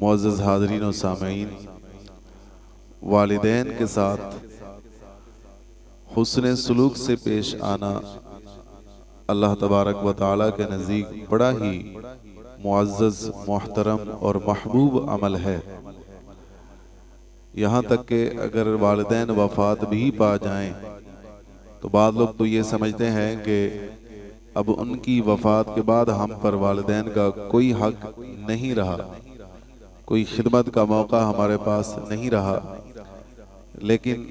معزز حاضرین و سامعین، والدین کے ساتھ حسن سلوک سے پیش آنا اللہ تبارک و تعالیٰ کے نزدیک بڑا ہی معزز، محترم اور محبوب عمل ہے۔ یہاں تک کہ اگر والدین وفات بھی پا جائیں تو بعض لوگ تو یہ سمجھتے ہیں کہ اب ان کی وفات کے بعد ہم پر والدین کا کوئی حق نہیں رہا، کوئی خدمت کا موقع ہمارے پاس نہیں رہا۔ لیکن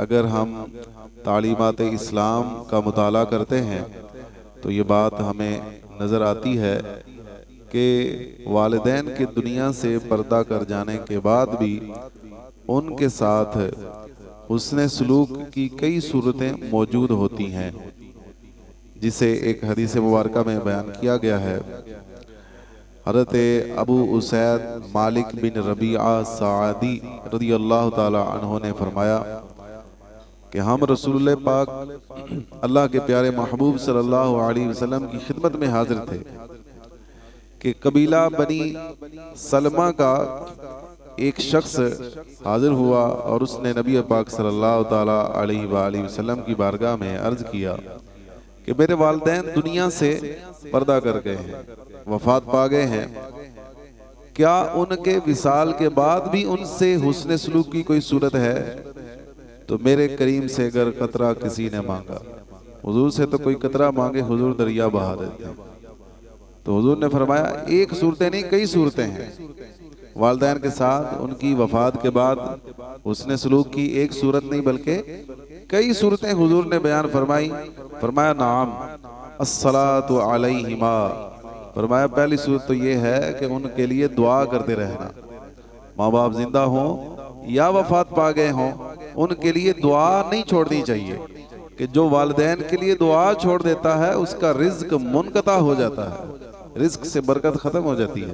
اگر ہم تعلیمات اسلام کا مطالعہ کرتے ہیں تو یہ بات ہمیں نظر آتی ہے کہ والدین کے دنیا سے پردہ کر جانے کے بعد بھی ان کے ساتھ حسن سلوک کی کئی صورتیں موجود ہوتی ہیں، جسے ایک حدیث مبارکہ میں بیان کیا گیا ہے۔ حضرت ابو اسید مالک بن ربیعہ سعدی رضی اللہ تعالی عنہ نے فرمایا کہ ہم رسول اللہ پاک اللہ کے پیارے محبوب صلی اللہ علیہ وسلم کی خدمت میں حاضر تھے کہ قبیلہ بنی سلمہ کا ایک شخص حاضر ہوا اور اس نے نبی پاک صلی اللہ تعالی علیہ وآلہ وسلم کی بارگاہ میں عرض کیا کہ میرے والدین دنیا سے پردہ کر گئے ہیں، وفات پا گئے ہیں، کیا ان کے وصال کے بعد بھی ان سے حسن سلوک کی کوئی صورت ہے؟ تو میرے کریم سے اگر قطرہ کسی نے مانگا، حضور سے تو کوئی قطرہ مانگے حضور دریا بہا دیتے ہیں، تو حضور نے فرمایا ایک صورتیں نہیں کئی صورتیں ہیں۔ والدین کے ساتھ ان کی وفات کے بعد حسن سلوک کی ایک صورت نہیں بلکہ کئی صورتیں حضور نے بیان فرمائی۔ فرمایا نعم الصلاۃ علیہما، فرمایا پہلی صورت تو یہ ہے کہ ان کے لیے دعا کرتے رہنا، ماں باپ زندہ ہوں یا وفات پا گئے ہوں ان کے لیے دعا نہیں چھوڑنی چاہیے، کہ جو والدین کے لیے دعا چھوڑ دیتا ہے اس کا رزق منقطع ہو جاتا ہے، رزق سے برکت ختم ہو جاتی ہے،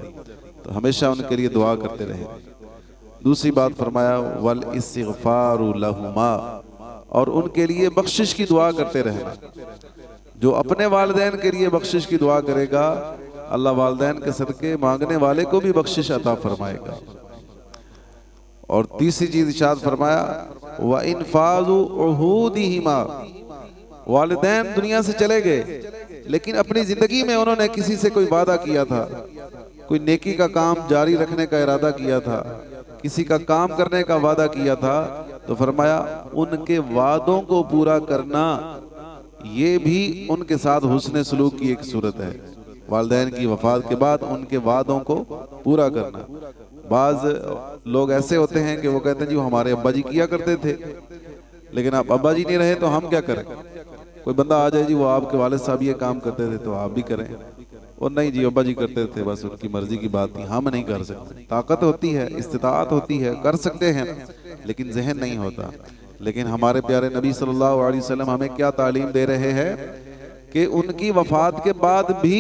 تو ہمیشہ ان کے لیے دعا کرتے رہے۔ دوسری بات فرمایا والاستغفار لہما، اور ان کے لیے بخشش کی دعا کرتے رہنا۔ جو اپنے والدین کے لیے بخشش کی دعا کرے گا اللہ والدین کے صدقے مانگنے والے کو بھی بخشش عطا فرمائے گا۔ اور تیسری چیز ارشاد فرمایا وَإِنْفَاذُ عُهُودِهِمَا، والدین دنیا سے چلے گئے لیکن اپنی زندگی میں انہوں نے کسی سے کوئی وعدہ کیا تھا، کوئی نیکی کا کام جاری رکھنے کا ارادہ کیا تھا، کسی کا کام کرنے کا وعدہ کیا تھا، تو فرمایا ان کے وعدوں کو پورا کرنا یہ بھی ان کے ساتھ حسن سلوک کی ایک صورت ہے۔ والدین کی وفات کے بعد ان کے وعدوں کو پورا کرنا۔ بعض لوگ ایسے ہوتے ہیں کہ وہ کہتے ہیں جی وہ ہمارے ابا جی کیا کرتے تھے لیکن اب ابا جی نہیں رہے تو ہم کیا کریں؟ کوئی بندہ آ جائے جی وہ آپ کے والد صاحب یہ کام کرتے تھے تو آپ بھی کریں، اور نہیں جی ابا جی کرتے تھے بس ان کی مرضی کی بات تھی، ہم نہیں کر سکتے۔ طاقت ہوتی ہے، استطاعت ہوتی ہے، کر سکتے ہیں لیکن ذہن نہیں ہوتا۔ لیکن ہمارے پیارے نبی صلی اللہ علیہ وسلم ہمیں کیا تعلیم دے رہے ہیں کہ ان کی وفات کے بعد بھی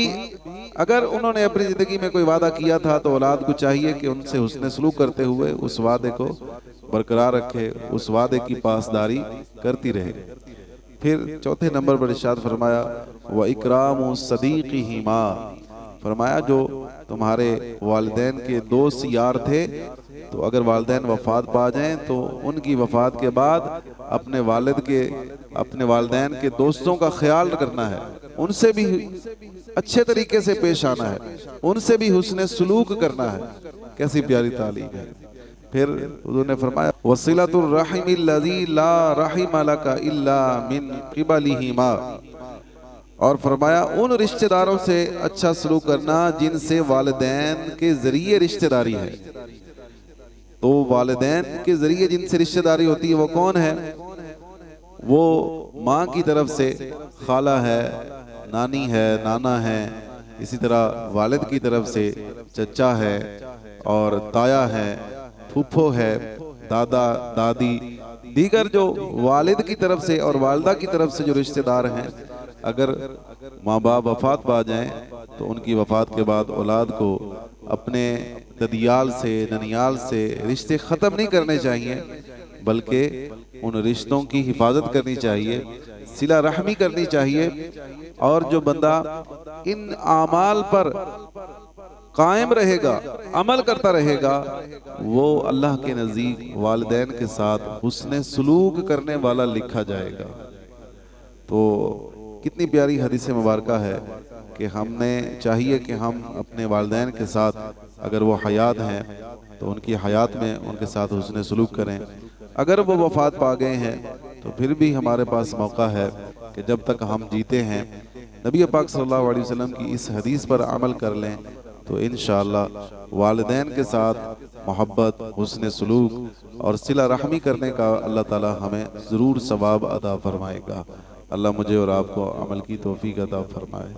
اگر انہوں نے اپنی زندگی میں کوئی وعدہ کیا تھا تو اولاد کو چاہیے کہ ان سے حسن سلوک کرتے ہوئے اس وعدے کو برقرار رکھے، اس وعدے کی پاسداری کرتی رہے۔ پھر چوتھے نمبر پر ارشاد فرمایا وَإِكْرَامُ صَدِيقِهِمَا، فرمایا جو تمہارے والدین کے دوست یار تھے تو اگر والدین وفات پا جائیں تو ان کی وفات کے بعد اپنے والدین کے دوستوں کا خیال کرنا ہے، ان سے بھی اچھے طریقے سے پیش آنا ہے، ان سے بھی حسن سلوک کرنا ہے۔ کیسی پیاری تعلیم ہے۔ پھر حضور نے فرمایا وَصِلَةُ الرَّحِمِ الَّذِي لَا رَحِمَ لَكَ إِلَّا مِن قِبَلِهِمَا، اور فرمایا ان رشتہ داروں سے اچھا سلوک کرنا جن سے والدین کے ذریعے رشتہ داری ہے۔ تو والدین کے ذریعے جن سے رشتہ داری ہوتی ہے وہ کون ہے؟ وہ ماں کی طرف سے خالہ ہے، نانی ہے، نانا ہے، اسی طرح والد کی طرف سے چچا ہے اور تایا ہے، پھوپھو ہے، دادا دادی، دیگر جو والد کی طرف سے اور والدہ کی طرف سے جو رشتہ دار ہیں، اگر ماں باپ وفات پا جائیں تو ان کی وفات کے بعد اولاد کو اپنے ددیال سے ننیال سے رشتے ختم نہیں کرنے چاہیے بلکہ ان رشتوں کی حفاظت کرنی چاہیے، صلہ رحمی کرنی چاہیے، اور جو بندہ ان اعمال پر قائم رہے گا، عمل کرتا رہے گا، وہ اللہ کے نزدیک والدین کے ساتھ حسن سلوک کرنے والا لکھا جائے گا۔ تو کتنی پیاری حدیث مبارکہ ہے کہ ہم نے چاہیے کہ ہم اپنے والدین کے ساتھ اگر وہ حیات ہیں تو ان کی حیات میں ان کے ساتھ حسن سلوک کریں، اگر وہ وفات پا گئے ہیں تو پھر بھی ہمارے پاس موقع ہے کہ جب تک ہم جیتے ہیں نبی پاک صلی اللہ علیہ وسلم کی اس حدیث پر عمل کر لیں تو انشاءاللہ والدین کے ساتھ محبت، حسن سلوک اور صلہ رحمی کرنے کا اللہ تعالی ہمیں ضرور ثواب عطا فرمائے گا۔ اللہ مجھے اور آپ کو عمل کی توفیق عطا فرمائے۔